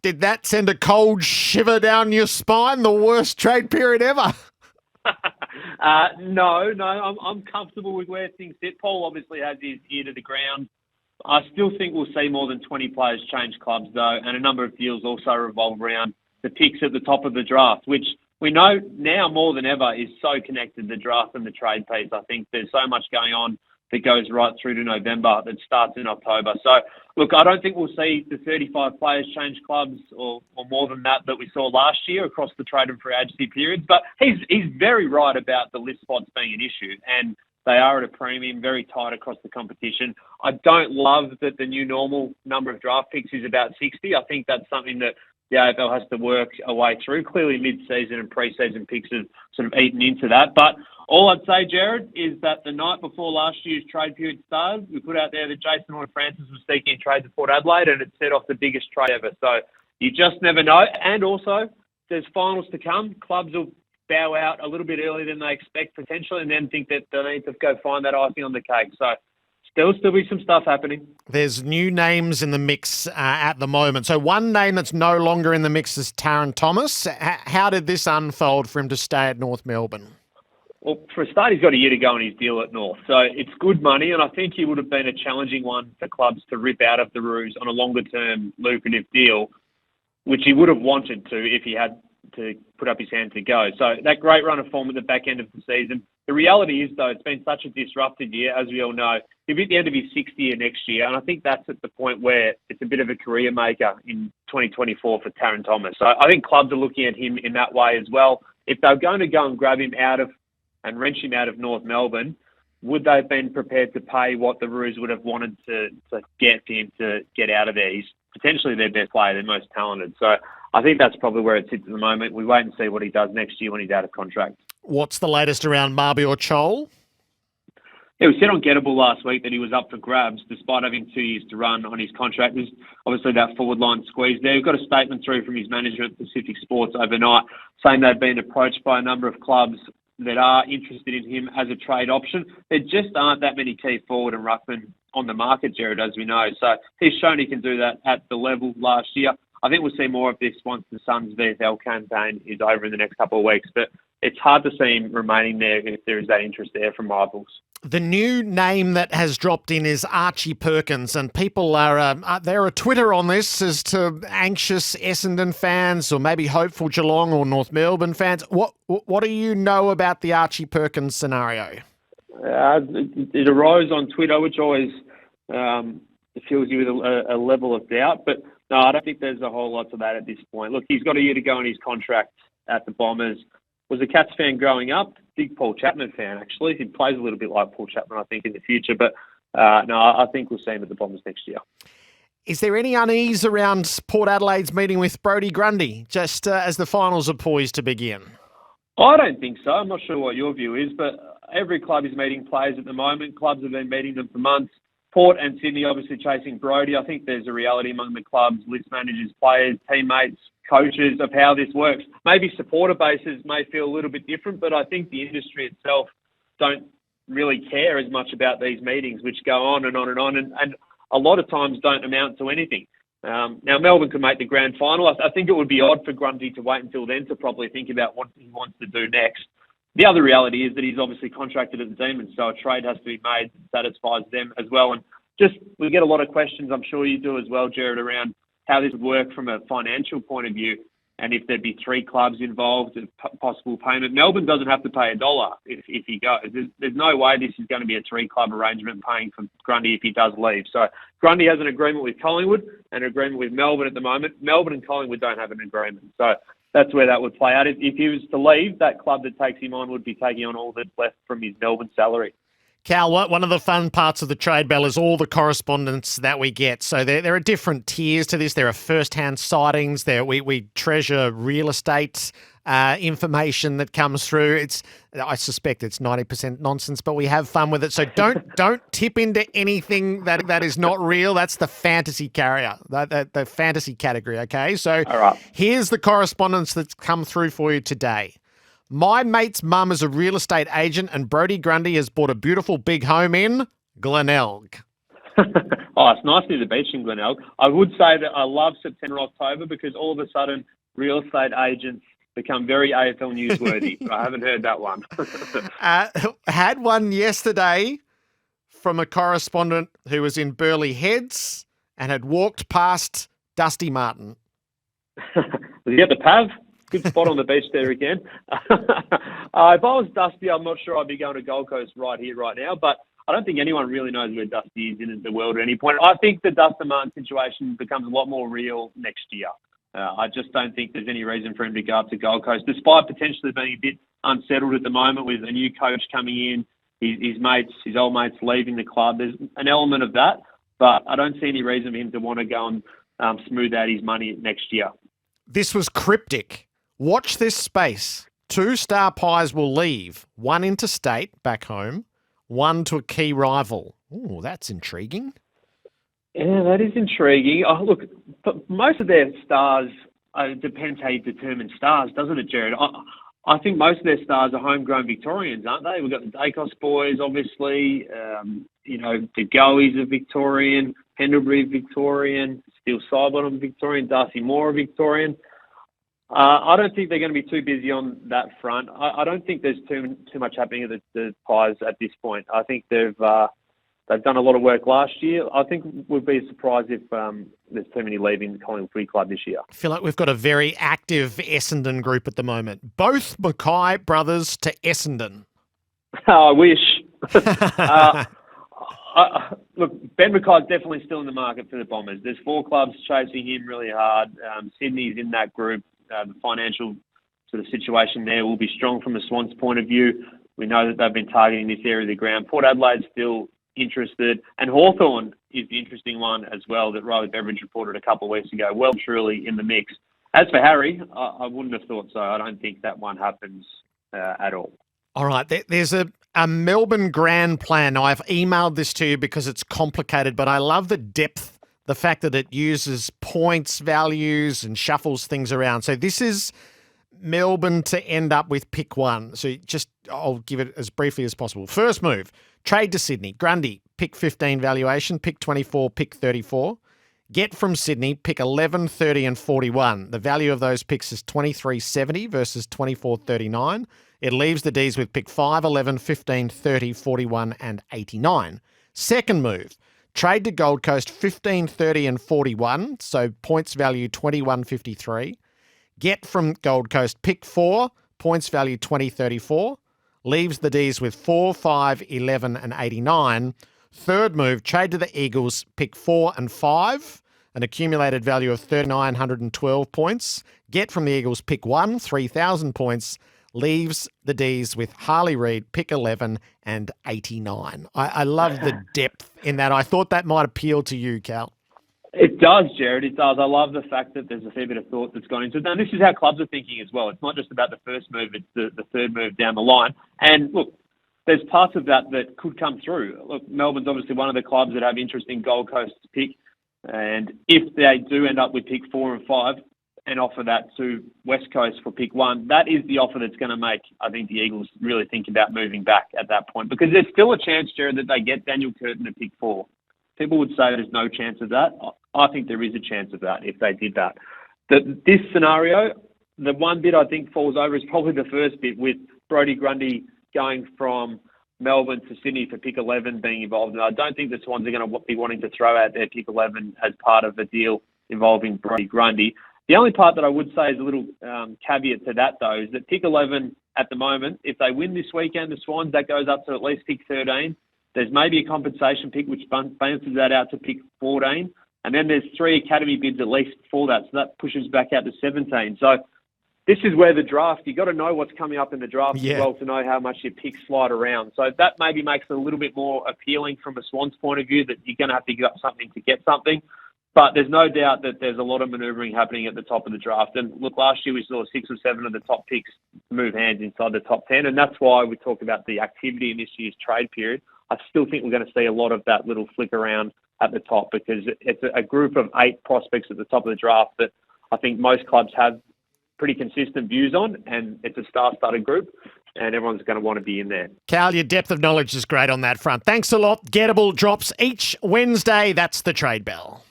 Did that send a cold shiver down your spine? The worst trade period ever. No, I'm comfortable with where things sit. Paul obviously has his ear to the ground. I still think we'll see more than 20 players change clubs, though, and a number of deals also revolve around the picks at the top of the draft, which we know now more than ever is so connected, the draft and the trade piece. I think there's so much going on that goes right through to November that starts in October. So, look, I don't think we'll see the 35 players change clubs or more than that we saw last year across the trade and free agency periods. But he's very right about the list spots being an issue, and they are at a premium, very tight across the competition. I don't love that the new normal number of draft picks is about 60. I think that's something that the AFL has to work a way through. Clearly, mid-season and pre-season picks have sort of eaten into that. But all I'd say, Gerard, is that the night before last year's trade period started, we put out there that Jason Horne-Francis was seeking a trade to Port Adelaide, and it set off the biggest trade ever. So you just never know. And also, there's finals to come. Clubs will bow out a little bit earlier than they expect potentially, and then think that they need to go find that icing on the cake. So there'll still be some stuff happening. There's new names in the mix at the moment. So one name that's no longer in the mix is Taryn Thomas. How did this unfold for him to stay at North Melbourne? Well, for a start, he's got a year to go on his deal at North. So it's good money, and I think he would have been a challenging one for clubs to rip out of the Roos on a longer-term lucrative deal, which he would have wanted to if he had to put up his hand to go. So that great run of form at the back end of the season. The reality is, though, it's been such a disrupted year, as we all know. He'll be at the end of his sixth year next year, and I think that's at the point where it's a bit of a career maker in 2024 for Taryn Thomas. So I think clubs are looking at him in that way as well. If they're going to go and grab him out of and wrench him out of North Melbourne, would they have been prepared to pay what the Roos would have wanted to get him to get out of there? He's potentially their best player, their most talented. So I think that's probably where it sits at the moment. We wait and see what he does next year when he's out of contract. What's the latest around Babi or Chol? It was said on Gettable last week that he was up for grabs despite having 2 years to run on his contract. There's obviously that forward line squeeze there. We've got a statement through from his management, Pacific Sports, overnight, saying they've been approached by a number of clubs that are interested in him as a trade option. There just aren't that many key forward and ruckman on the market, Gerard, as we know. So he's shown he can do that at the level last year. I think we'll see more of this once the Suns' VFL campaign is over in the next couple of weeks. But it's hard to see him remaining there if there is that interest there from rivals. The new name that has dropped in is Archie Perkins, and people are there are Twitter on this as to anxious Essendon fans or maybe hopeful Geelong or North Melbourne fans. What do you know about the Archie Perkins scenario? It arose on Twitter, which always fills you with a level of doubt. But no, I don't think there's a whole lot to that at this point. Look, he's got a year to go on his contract at the Bombers. Was a Cats fan growing up. Big Paul Chapman fan, actually. He plays a little bit like Paul Chapman, I think, in the future. But no, I think we'll see him at the Bombers next year. Is there any unease around Port Adelaide's meeting with Brody Grundy, just as the finals are poised to begin? I don't think so. I'm not sure what your view is, but every club is meeting players at the moment. Clubs have been meeting them for months. Port and Sydney obviously chasing Brody. I think there's a reality among the clubs, list managers, players, teammates, coaches of how this works. Maybe supporter bases may feel a little bit different, but I think the industry itself don't really care as much about these meetings, which go on and on and on, and a lot of times don't amount to anything. Now, Melbourne could make the grand final. I think it would be odd for Grundy to wait until then to probably think about what he wants to do next. The other reality is that he's obviously contracted at the Demons, so a trade has to be made that satisfies them as well. And just, we get a lot of questions, I'm sure you do as well, Gerard, around how this would work from a financial point of view, and if there'd be three clubs involved, possible payment. Melbourne doesn't have to pay $1 if he goes. There's no way this is going to be a three-club arrangement paying for Grundy if he does leave. So Grundy has an agreement with Collingwood and an agreement with Melbourne at the moment. Melbourne and Collingwood don't have an agreement. So that's where that would play out. If he was to leave, that club that takes him on would be taking on all that's left from his Melbourne salary. Cal, one of the fun parts of the trade bell is all the correspondence that we get. So there are different tiers to this. There are first-hand sightings. We treasure real estate information that comes through. I suspect it's 90% nonsense, but we have fun with it. So don't tip into anything that is not real. That's the fantasy carrier, the fantasy category. Okay, so all right. Here's the correspondence that's come through for you today. My mate's mum is a real estate agent and Brody Grundy has bought a beautiful big home in Glenelg. Oh, it's nice near the beach in Glenelg. I would say that I love September, October because all of a sudden real estate agents become very AFL newsworthy. I haven't heard that one. Had one yesterday from a correspondent who was in Burleigh Heads and had walked past Dusty Martin. Was he at the Pav? Good spot on the beach there again. If I was Dusty, I'm not sure I'd be going to Gold Coast right here, right now, but I don't think anyone really knows where Dusty is in the world at any point. I think the Dusty Martin situation becomes a lot more real next year. I just don't think there's any reason for him to go up to Gold Coast, despite potentially being a bit unsettled at the moment with a new coach coming in, his old mates leaving the club. There's an element of that, but I don't see any reason for him to want to go and smooth out his money next year. This was cryptic. Watch this space. 2 star pies will leave, 1 interstate back home, 1 to a key rival. Oh, that's intriguing. Yeah, that is intriguing. Oh, look, but most of their stars, it depends how you determine stars, doesn't it, Gerard? I think most of their stars are homegrown Victorians, aren't they? We've got the Dacos boys, obviously. The Goeys are Victorian, Pendlebury Victorian, Steele Sidebottom Victorian, Darcy Moore Victorian. I don't think they're going to be too busy on that front. I don't think there's too much happening at the Pies at this point. I think they've done a lot of work last year. I think we'd be surprised if there's too many leaving Collingwood Footy Club this year. I feel like we've got a very active Essendon group at the moment. Both Mackay brothers to Essendon. I wish. Look, Ben Mackay's definitely still in the market for the Bombers. There's 4 clubs chasing him really hard. Sydney's in that group. The financial sort of situation there will be strong from a Swans point of view. We know that they've been targeting this area of the ground. Port Adelaide's still interested. And Hawthorn is the interesting one as well that Riley Beveridge reported a couple of weeks ago. Well, truly in the mix. As for Harry, I wouldn't have thought so. I don't think that one happens at all. All right, there's a Melbourne Grand Plan. Now, I've emailed this to you because it's complicated, but I love the depth, the fact that it uses points, values, and shuffles things around. So this is Melbourne to end up with pick 1. So I'll give it as briefly as possible. First move, trade to Sydney. Grundy, pick 15 valuation, pick 24, pick 34. Get from Sydney, pick 11, 30, and 41. The value of those picks is 23.70 versus 24.39. It leaves the Ds with pick 5, 11, 15, 30, 41, and 89. Second move, trade to Gold Coast 15, 30, and 41. So points value 21.53. Get from Gold Coast pick 4, points value 20.34. Leaves the Ds with 4, 5, 11, and 89. Third move, trade to the Eagles, pick 4 and 5, an accumulated value of 3,912 points. Get from the Eagles, pick 1, 3,000 points. Leaves the Ds with Harley Reid, pick 11 and 89. I love the depth in that. I thought that might appeal to you, Cal. It does, Gerard. It does. I love the fact that there's a fair bit of thought that's gone into it. And this is how clubs are thinking as well. It's not just about the first move, it's the third move down the line. And look, there's parts of that could come through. Look, Melbourne's obviously one of the clubs that have interest in Gold Coast to pick. And if they do end up with pick 4 and 5 and offer that to West Coast for pick 1, that is the offer that's going to make, I think, the Eagles really think about moving back at that point. Because there's still a chance, Gerard, that they get Daniel Curtin at pick 4. People would say there's no chance of that. I think there is a chance of that if they did that. This scenario, the one bit I think falls over is probably the first bit with Brody Grundy going from Melbourne to Sydney for pick 11 being involved. And I don't think the Swans are going to be wanting to throw out their pick 11 as part of the deal involving Brody Grundy. The only part that I would say is a little caveat to that, though, is that pick 11 at the moment, if they win this weekend, the Swans, that goes up to at least pick 13. There's maybe a compensation pick which bounces that out to pick 14. And then there's 3 academy bids at least for that. So that pushes back out to 17. So this is where the draft, you've got to know what's coming up in the draft as well to know how much your picks slide around. So that maybe makes it a little bit more appealing from a Swans point of view, that you're going to have to give up something to get something. But there's no doubt that there's a lot of manoeuvring happening at the top of the draft. And look, last year we saw 6 or 7 of the top picks move hands inside the top 10. And that's why we talk about the activity in this year's trade period. I still think we're going to see a lot of that little flick around at the top, because it's a group of 8 prospects at the top of the draft that I think most clubs have pretty consistent views on, and it's a star-studded group. and everyone's going to want to be in there. Cal, your depth of knowledge is great on that front. Thanks a lot. Gettable drops each Wednesday. That's the Trade Bell.